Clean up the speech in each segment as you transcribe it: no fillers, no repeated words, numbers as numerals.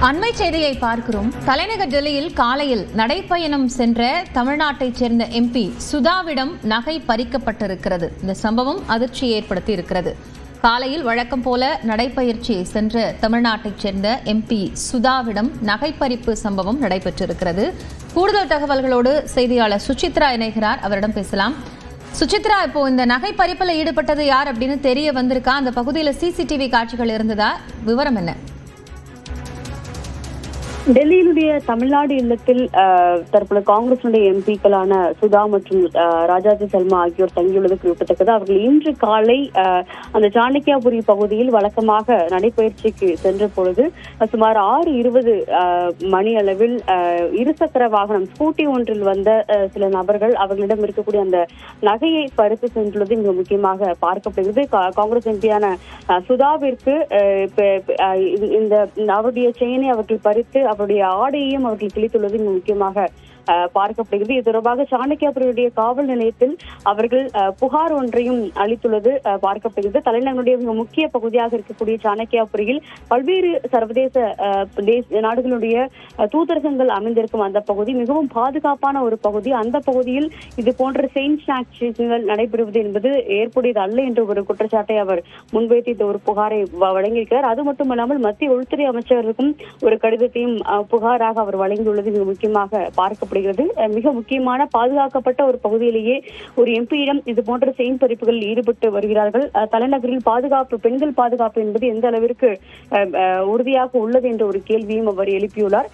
அண்மை செய்தியை பார்க்கிறோம். தலைநகர் டெல்லியில் காலையில் நடைப்பயணம் சென்ற தமிழ்நாட்டைச் சேர்ந்த எம்பி சுதாவிடம் நகை பறிக்கப்பட்டிருக்கிறது. இந்த சம்பவம் அதிர்ச்சியை ஏற்படுத்தி இருக்கிறது. காலையில் வழக்கம் போல நடைப்பயிற்சியை சென்ற தமிழ்நாட்டைச் சேர்ந்த எம்பி சுதாவிடம் நகை பறிப்பு சம்பவம் நடைபெற்றிருக்கிறது. கூடுதல் தகவல்களோடு செய்தியாளர் சுசித்ரா இணைகிறார். அவரிடம் பேசலாம். சுசித்ரா, இப்போ இந்த நகை பறிப்பில் ஈடுபட்டது யார் அப்படின்னு தெரிய வந்திருக்கா? அந்த பகுதியில் சிசிடிவி காட்சிகள் இருந்ததா? விவரம் என்ன? டெல்லியினுடைய தமிழ்நாடு இல்லத்தில் தற்போது காங்கிரசினுடைய எம்பிக்களான சுதா மற்றும் ராஜாஜி சல்மா ஆகியோர் தங்கியுள்ளது குறிப்பிடத்தக்கது. அவர்கள் இன்று காலை அந்த சாணக்கியாபுரி பகுதியில் வழக்கமாக நடைபயிற்சிக்கு சென்ற பொழுது சுமார் 6:20 மணி அளவில் இருசக்கர வாகனம் ஸ்கூட்டி ஒன்றில் வந்த சில நபர்கள் அவர்களிடம் இருக்கக்கூடிய அந்த நகையை பறித்து சென்றுள்ளது இங்கு முக்கியமாக பார்க்கப்படுகிறது. காங்கிரஸ் எம்பியான சுதாவிற்கு இந்த அவருடைய செயினை அவர்கள் பறித்து அவருடைய ஆடையையும் அவர்கள் கிழித்துள்ளது இங்கு முக்கியமாக பார்க்கப்படுகிறது. இது தொடர்பாக சாணக்கியாபுரியுடைய காவல் நிலையத்தில் அவர்கள் புகார் ஒன்றையும் அளித்துள்ளது பார்க்கப்படுகிறது. தலைநகருடைய முக்கிய பகுதியாக இருக்கக்கூடிய சாணக்கியாபுரியில் பல்வேறு சர்வதேச நாடுகளுடைய தூதரகங்கள் அமைந்திருக்கும் அந்த பகுதி மிகவும் பாதுகாப்பான ஒரு பகுதி. அந்த பகுதியில் இது போன்ற செயின்கள் நடைபெறுவது என்பது ஏற்புடையது அல்ல என்ற ஒரு குற்றச்சாட்டை அவர் முன்வைத்து இந்த ஒரு புகாரை வழங்கியிருக்கிறார். அது மட்டுமல்லாமல் மத்திய உள்துறை அமைச்சருக்கும் ஒரு கடிதத்தையும் புகாராக அவர் வழங்கியுள்ளது மிக முக்கியமாக பார்க்கப்படுகிறது. மிக முக்கியமான பாதுகாக்கப்பட்ட ஒரு பகுதியிலேயே ஒரு எம்பியிடம் இது போன்ற செயின் பறிப்புகளில் ஈடுபட்டு வருகிறார்கள். தலைநகரில் பாதுகாப்பு, பெண்கள் பாதுகாப்பு என்பது எந்த அளவிற்கு உறுதியாக உள்ளது என்ற ஒரு கேள்வியும் அவர் எழுப்பியுள்ளார்.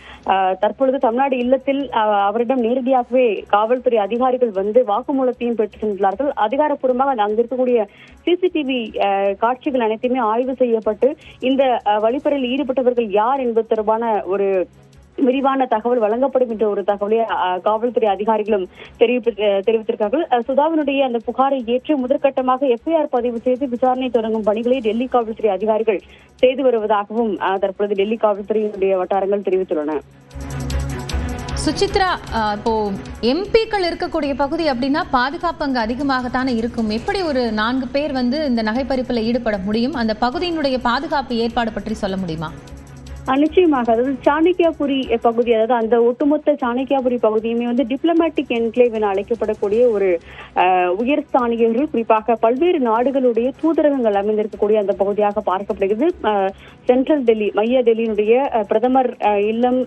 தற்பொழுது தமிழ்நாடு இல்லத்தில் அவரிடம் நேரடியாகவே காவல்துறை அதிகாரிகள் வந்து வாக்குமூலத்தையும் பெற்று சென்றுள்ளார்கள். அதிகாரப்பூர்வமாக அங்கு இருக்கக்கூடிய சிசிடிவி காட்சிகள் அனைத்துமே ஆய்வு செய்யப்பட்டு இந்த வழிப்பறையில் ஈடுபட்டவர்கள் யார் என்பது தொடர்பான ஒரு விரிவான தகவல் வழங்கப்படும் என்ற ஒரு தகவலை காவல்துறை அதிகாரிகளும் தெரிவித்திருக்கிறார்கள். சுதாவினுடைய அந்த புகாரை ஏற்று முதற்கட்டமாக எஃப்ஐஆர் பதிவு செய்து விசாரணை தொடங்கும் பணிகளை டெல்லி காவல்துறை அதிகாரிகள் செய்து வருவதாகவும் தற்பொழுது டெல்லி காவல்துறையினுடைய வட்டாரங்கள் தெரிவித்துள்ளன. சுசித்ரா, இப்போ எம்பிக்கள் இருக்கக்கூடிய பகுதி அப்படின்னா பாதுகாப்பு அங்கு அதிகமாகத்தானே இருக்கும். எப்படி ஒரு 4 பேர் வந்து இந்த நகைப்பறிப்பில் ஈடுபட முடியும்? அந்த பகுதியினுடைய பாதுகாப்பு ஏற்பாடு பற்றி சொல்ல முடியுமா? நிச்சயமாக. அதாவது சாணக்கியாபுரி பகுதி, அதாவது அந்த ஒட்டுமொத்த சாணக்கியாபுரி பகுதியுமே வந்து டிப்ளமேட்டிக் என்க்ளேவ் என அழைக்கப்படக்கூடிய ஒரு உயர்ஸ்தானியர்கள், குறிப்பாக பல்வேறு நாடுகளுடைய தூதரகங்கள் அமைந்திருக்கக்கூடிய அந்த பகுதியாக பார்க்கப்படுகிறது. சென்ட்ரல் டெல்லி, மைய டெல்லியினுடைய பிரதமர் இல்லம்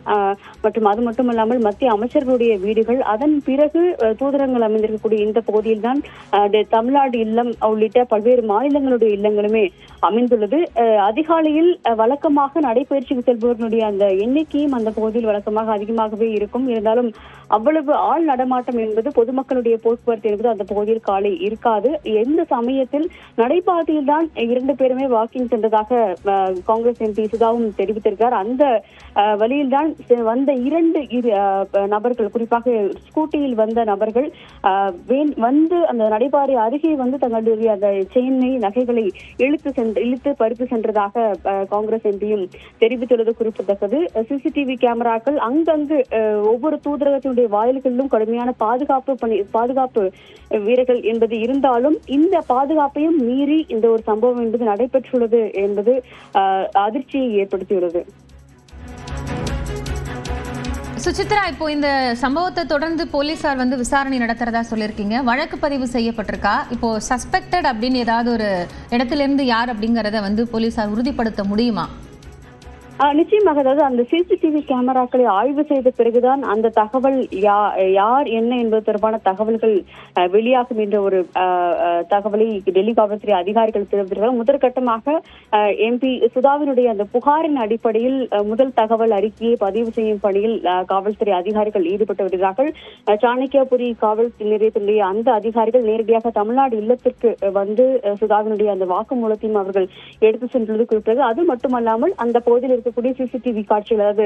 மற்றும் அது மட்டுமல்லாமல் மத்திய அமைச்சர்களுடைய வீடுகள், அதன் பிறகு தூதரகங்கள் அமைந்திருக்கக்கூடிய இந்த பகுதியில் தான் தமிழ்நாடு இல்லம் உள்ளிட்ட பல்வேறு மாநிலங்களுடைய இல்லங்களுமே அமைந்துள்ளது. அதிகாலையில் வழக்கமாக நடைபயிற்சிக்கு செல்பவர்களுடைய அந்த எண்ணிக்கையும் அந்த பகுதியில் வழக்கமாக அதிகமாகவே இருக்கும். இருந்தாலும் அவ்வளவு ஆள் நடமாட்டம் என்பது, பொதுமக்களுடைய போக்குவரத்து என்பது அந்த பகுதியில் காலை இருக்காது. எந்த சமயத்தில் நடைபாதையில் தான் 2 பேருமே வாக்கிங் சென்றதாக காங்கிரஸ் எம்பி சுதாவும் தெரிவித்திருக்கிறார். அந்த வழியில் தான் வந்த 2 நபர்கள், குறிப்பாக ஸ்கூட்டியில் வந்த நபர்கள் வந்து அந்த நடைபாதை அருகே வந்து தங்களுடைய அந்த செயினை, நகைகளை இழுத்து பறித்து சென்றதாக காங்கிரஸ் எம்பியும் தெரிவித்துள்ளது குறிப்பிடத்தக்கது. சிசிடிவி கேமராக்கள் அங்கங்கு ஒவ்வொரு தூதரகத்தினுடைய வாயில்களிலும் கடுமையான பாதுகாப்பு வீரர்கள் என்பது இருந்தாலும் இந்த பாதுகாப்பையும் மீறி இந்த ஒரு சம்பவம் என்பது நடைபெற்றுள்ளது என்பது அதிர்ச்சியை ஏற்படுத்தியுள்ளது. சுசித்ரா, இப்போ இந்த சம்பவத்தை தொடர்ந்து போலீசார் வந்து விசாரணை நடத்துறதா சொல்லியிருக்கீங்க. வழக்கு பதிவு செய்யப்பட்டிருக்கா? இப்போ சஸ்பெக்டட் அப்படின்னு ஏதாவது ஒரு இடத்துல இருந்து யார் அப்படிங்கறத வந்து போலீசார் உறுதிப்படுத்த முடியுமா? நிச்சயமாக. அதாவது அந்த சிசிடிவி கேமராக்களை ஆய்வு செய்த பிறகுதான் அந்த தகவல் யார் என்ன என்பது தொடர்பான தகவல்கள் வெளியாகும் என்ற ஒரு தகவலை டெல்லி காவல்துறை அதிகாரிகள் தெரிவித்திருக்கிறார். முதற்கட்டமாக எம்பி சுதாவினுடைய அந்த புகாரின் அடிப்படையில் முதல் தகவல் அறிக்கையை பதிவு செய்யும் பணியில் காவல்துறை அதிகாரிகள் ஈடுபட்டு வருகிறார்கள். சாணக்கியாபுரி காவல் நிலையத்தினுடைய அந்த அதிகாரிகள் நேரடியாக தமிழ்நாடு இல்லத்திற்கு வந்து சுதாவினுடைய அந்த வாக்குமூலத்தையும் அவர்கள் எடுத்து சென்றுள்ளது குறிப்பிட்டது. அது மட்டுமல்லாமல் அந்த பகுதியில் இருக்கக்கூடிய சிசிடிவி காட்சிகள், அதாவது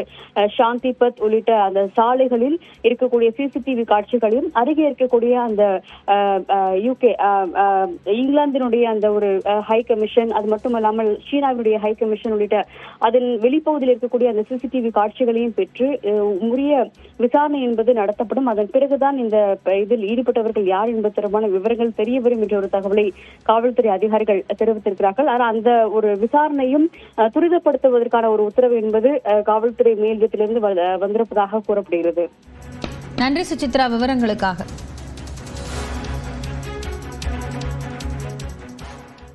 சாந்தி பத் உள்ளிட்ட அந்த சாலைகளில் இருக்கக்கூடிய சிசிடிவி காட்சிகளையும் அருகே இருக்கக்கூடிய அந்த யூகே இங்கிலாந்தினுடைய அந்த ஒரு ஹை கமிஷன், அது மட்டுமல்லாமல் சீனாவினுடைய ஹை கமிஷன் உள்ளிட்ட அதன் வெளிப்பகுதியில் இருக்கக்கூடிய அந்த சிசிடிவி காட்சிகளையும் பெற்று உரிய விசாரணை என்பது நடத்தப்படும். அதன் பிறகுதான் இந்த இதில் ஈடுபட்டவர்கள் யார் என்பது தொடர்பான விவரங்கள் தெரிய வரும் என்ற ஒரு தகவலை காவல்துறை அதிகாரிகள் தெரிவித்திருக்கிறார்கள். ஆனால் அந்த ஒரு விசாரணையும் துரிதப்படுத்துவதற்கான ஒரு உத்தரவு என்பது காவல்துறை மேலிடத்திலிருந்து வந்திருப்பதாக கூறப்படுகிறது. நன்றி சுசித்ரா விவரங்களுக்காக.